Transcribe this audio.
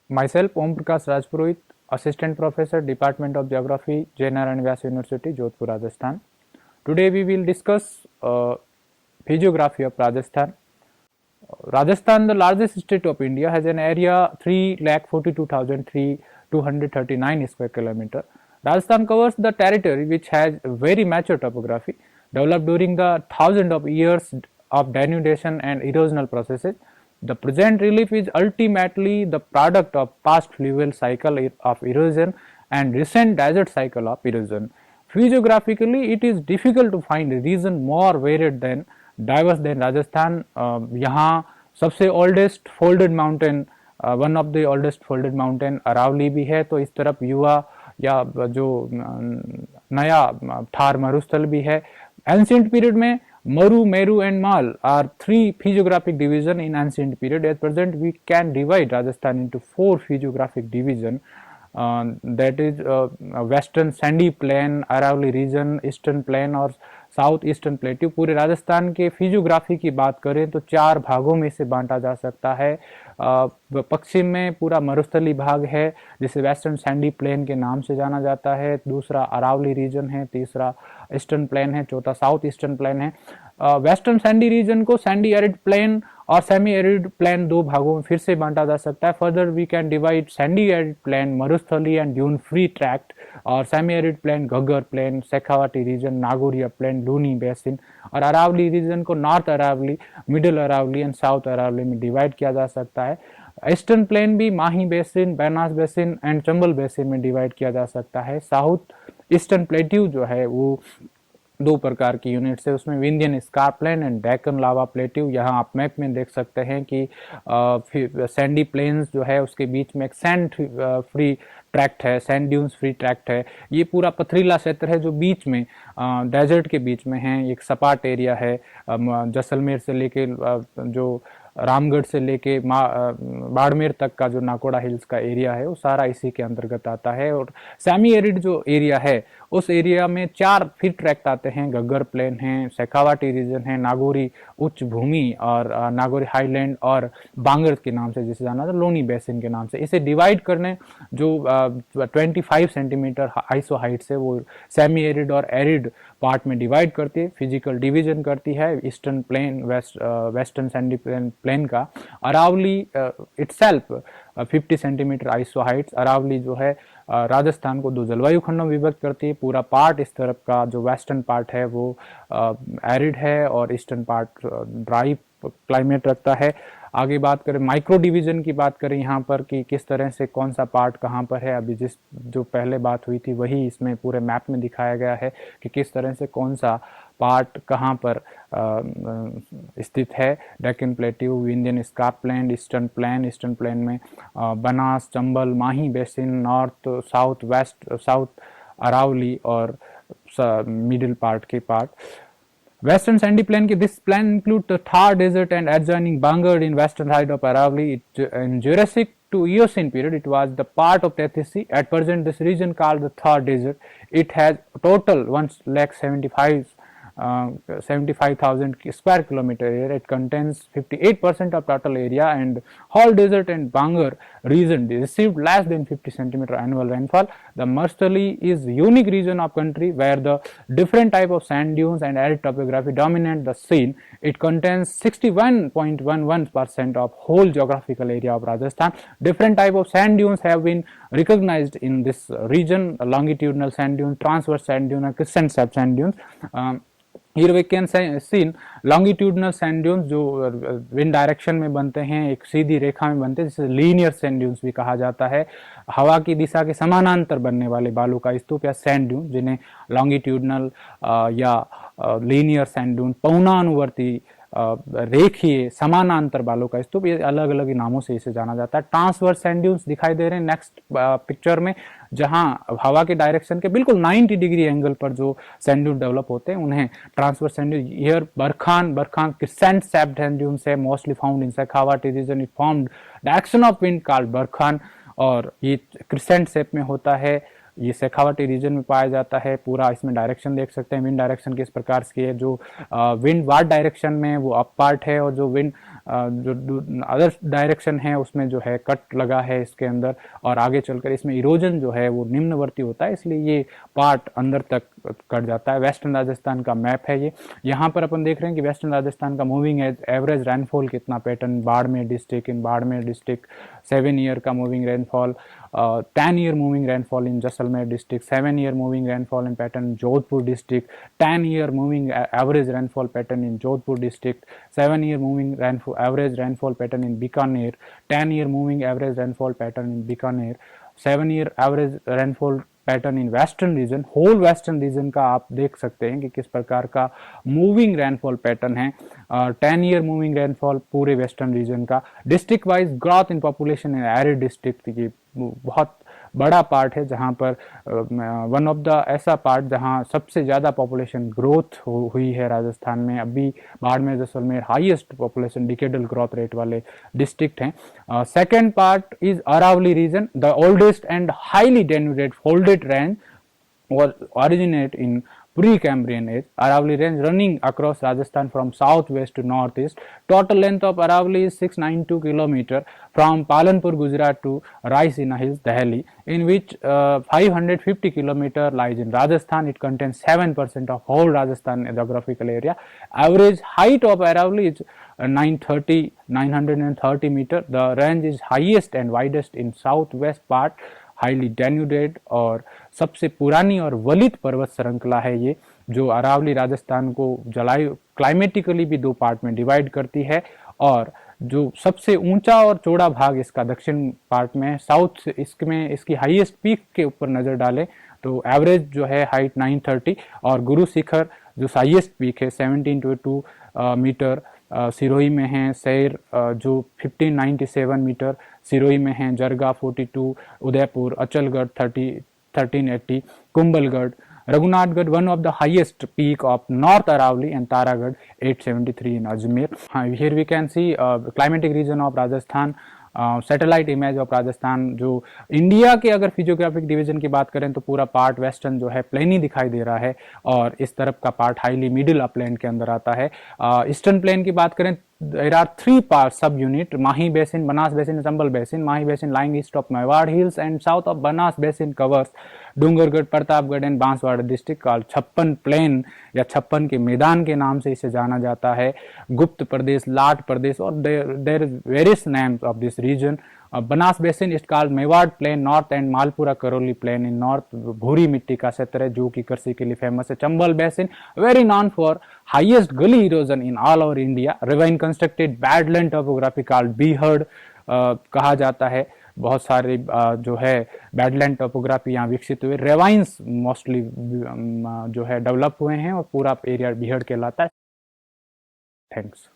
Myself, Om Prakash Rajpurohit, Assistant Professor, Department of Geography, J. Narayan Vyas University, Jodhpur, Rajasthan. Today we will discuss physiography of Rajasthan. Rajasthan, the largest state of India, has an area 3,42,239 square kilometer. Rajasthan covers the territory which has very mature topography developed during the thousands of years of denudation and erosional processes. The present relief is ultimately the product of past fluvial cycle of erosion and recent desert cycle of erosion. Physiographically, it is difficult to find a region more varied than diverse than Rajasthan. यहाँ सबसे oldest folded mountain, one of the oldest folded mountain Aravalli भी है, तो इस तरफ युवा या जो नया थार मरुस्थल भी है. एंशियंट पीरियड में Maru, Meru and Mal are three physiographic division in ancient period. At present, we can divide Rajasthan into four physiographic division. That is western sandy plain, Aravalli region, eastern plain और south eastern plateau. पूरे राजस्थान के physiography की बात करें तो चार भागों में से बांटा जा सकता है. पश्चिम में पूरा मरुस्थली भाग है जिसे वेस्टर्न सैंडी प्लेन के नाम से जाना जाता है. दूसरा अरावली रीजन है, तीसरा ईस्टर्न प्लेन है, चौथा साउथ ईस्टर्न प्लेन है. वेस्टर्न सैंडी रीजन को सैंडी एरिड प्लेन और सेमी एरिड प्लेन दो भागों में फिर से बांटा जा सकता है. Further we can divide sandy arid plain Marusthali and dune free tract और semi arid plain Ghaggar plain, Shekhawati region, Nagauriya plain, Luni basin और अरावली रीजन को north Aravalli, middle Aravalli and south Aravalli में डिवाइड किया जा सकता है. ईस्टर्न प्लेन भी Mahi basin, Banas basin and Chambal basin में डिवाइड किया जा सकता है. साउथ ईस्टर्न प्लेट्यू जो है वो दो प्रकार की यूनिट्स है, उसमें Vindhyan scarp plain and Deccan lava plateau. यहाँ आप मैप में देख सकते हैं कि सैंडी प्लेन्स जो है उसके बीच में एक सैंड फ्री ट्रैक्ट है, सैंड ड्यून्स फ्री ट्रैक्ट है. ये पूरा पथरीला क्षेत्र है जो बीच में डेजर्ट के बीच में है. एक सपाट एरिया है. जैसलमेर से लेके जो रामगढ़ से लेके बाड़मेर तक का जो नाकोड़ा हिल्स का एरिया है वो सारा इसी के अंतर्गत आता है. और सेमी एरिड जो एरिया है उस एरिया में चार फिर ट्रैक्ट आते हैं. घग्गर प्लेन है, शेखावाटी रीजन है, नागौरी उच्च भूमि और नागौरी हाईलैंड और बांगर के नाम से जिसे जाना था लोनी बेसिन के नाम से. इसे डिवाइड करने जो 25 सेंटीमीटर आइसो हाइट से वो सेमी एरिड और एरिड पार्ट में डिवाइड करती है, फिजिकल डिवीजन करती है. Eastern plain, western sandy plain का Aravalli itself 50 centimeter isohyets. Aravalli जो है राजस्थान को दो जलवायु खंडों में विभक्त करती है. पूरा पार्ट इस तरफ का जो वेस्टर्न पार्ट है वो एरिड है और ईस्टर्न पार्ट ड्राई क्लाइमेट रखता है. आगे बात करें माइक्रो डिवीजन की बात करें यहाँ पर कि किस तरह से कौन सा पार्ट कहाँ पर है. अभी जो पहले बात हुई थी वही इसमें पूरे मैप में दिखाया गया है कि किस तरह से कौन सा पार्ट कहाँ पर स्थित है. Deccan plateau, Vindhyan scarp plain, eastern plain में Banas, Chambal, Mahi basin, north, south, west, south Aravalli और मिडिल पार्ट के part. Western sandy plain, this plain includes the Thar Desert and adjoining Bangar in western side of Aravalli. In Jurassic to Eocene period, it was the part of Tethys Sea. At present, this region called the Thar Desert. It has total 1,75,000 square kilometer area. It contains 58% of total area, and whole desert and Bangar region received less than 50 centimeter annual rainfall. The Marstali is unique region of country where the different type of sand dunes and arid topography dominate the scene. It contains 61.11% of whole geographical area of Rajasthan. Different type of sand dunes have been recognized in this region: longitudinal sand dunes, transverse sand dunes, and crescent sand dunes. Here we can see longitudinal sand dunes जो wind direction में बनते हैं, एक सीधी रेखा में बनते हैं, जिसे linear sand dunes भी कहा जाता है. हवा की दिशा के समानांतर बनने वाले बालू का स्तूप या सैंड ड्यून जिन्हें लॉन्गिट्यूडनल या लीनियर सैंड ड्यून, पौनानुवर्ती रेखीय समानांतर बालों का स्तूप, ये अलग अलग नामों से इसे जाना जाता है. ट्रांसवर्स सैंड ड्यून्स दिखाई दे रहे हैं नेक्स्ट पिक्चर में, जहां हवा के डायरेक्शन के बिल्कुल 90 डिग्री एंगल पर जो सैंड ड्यून डेवलप होते हैं उन्हें transverse sand dune. Here barchan crescent shaped sand dunes है, mostly found in Shekhawati region. It formed direction of wind called barchan और ये क्रिसेंट शेप में होता है. ये शेखावटी रीजन में पाया जाता है। पूरा इसमें डायरेक्शन देख सकते हैं, विंड डायरेक्शन किस प्रकार की है। जो विंड वार्ड डायरेक्शन में वो अप पार्ट है, और जो विंड जो अदर डायरेक्शन है उसमें जो है कट लगा है इसके अंदर, और आगे चलकर इसमें इरोजन जो है वो निम्नवर्ती होता है, इसलिए ये पार्ट अंदर तक कट जाता है। वेस्टर्न राजस्थान का मैप है ये। यहाँ पर अपन देख रहे हैं कि वेस्टर्न राजस्थान का मूविंग एवरेज रेनफॉल कितना pattern, Barmer district, in Barmer district 7 year का moving rainfall, 10 year moving rainfall in Jaisalmer district, 7 year moving rainfall in pattern Jodhpur district, 10 year moving average rainfall pattern in Jodhpur district, 7 year moving average rainfall pattern in Bikaner, 10 year moving average rainfall pattern in Bikaner, 7 year average rainfall pattern in western region. Whole western reason का आप देख सकते हैं कि किस प्रकार का moving rainfall pattern है। 10 ईयर मूविंग रेनफॉल पूरे वेस्टर्न रीजन का। District wise growth in population in arid district, ये बहुत बड़ा पार्ट है जहां पर वन ऑफ द ऐसा पार्ट जहां सबसे ज़्यादा पॉपुलेशन ग्रोथ हुई है राजस्थान में। अभी Barmer Jaisalmer highest population decadal growth rate वाले डिस्ट्रिक्ट हैं। Second part is Aravalli region, the oldest and highly denuded folded range was originate in pre-Cambrian age. Aravalli range running across Rajasthan from southwest to northeast. Total length of Aravalli is 692 km from Palanpur, Gujarat to Raisina Hills, Delhi, in which 550 km lies in Rajasthan. It contains 7% of whole Rajasthan geographical area. Average height of Aravalli is 930 meter. The range is highest and widest in southwest part, highly denuded और सबसे पुरानी और वलित पर्वत श्रृंखला है ये, जो अरावली राजस्थान को जलाई क्लाइमेटिकली भी दो पार्ट में डिवाइड करती है। और जो सबसे ऊंचा और चौड़ा भाग इसका दक्षिण पार्ट में, साउथ इसमें इसकी हाईएस्ट पीक के ऊपर नजर डालें तो एवरेज जो है हाइट 930, और गुरु शिखर जो हाईएस्ट पीक है 1722 मीटर सिरोही में है। सैर जो 1597 मीटर सिरोही में है। Jarga 42, Udaipur, Achalgarh 1380, Kumbhalgarh, Raghunathgarh one of the highest peak of north Aravalli, and Taragarh 873 in Ajmer. Here we can see climatic region of Rajasthan, satellite image of Rajasthan. जो इंडिया के अगर फिजियोग्राफिक डिवीजन की बात करें तो पूरा पार्ट वेस्टर्न जो है प्लेनी दिखाई दे रहा है, और इस तरफ का पार्ट हाईली मिडिल अपलैंड के अंदर आता है। ईस्टर्न प्लेन की बात करें, there are 3 parts sub-unit: Mahi Basin, Banas Basin, Chambal Basin. Mahi Basin lying east of Mewar Hills and south of Banas Basin covers Dungargarh, Pratapgarh and Banswara district का 56 plane या 56 के मैदान के नाम से इसे जाना जाता है। गुप्त प्रदेश, लाट प्रदेश, और there is various names of this region. Banas basin is called Mewar plain north, and Malpura Karauli plain in north, भूरी मिट्टी का क्षेत्र है जो कि कृषि के लिए फेमस है। Chambal basin very known for highest gully erosion in all over India. Ravine constructed badland topography called बीहर्ड कहा जाता है। बहुत सारे जो है बैडलैंड टोपोग्राफी यहाँ विकसित हुए। रेवाइंस मोस्टली जो है डेवलप हुए हैं, और पूरा एरिया बीहड़ कहलाता है। थैंक्स।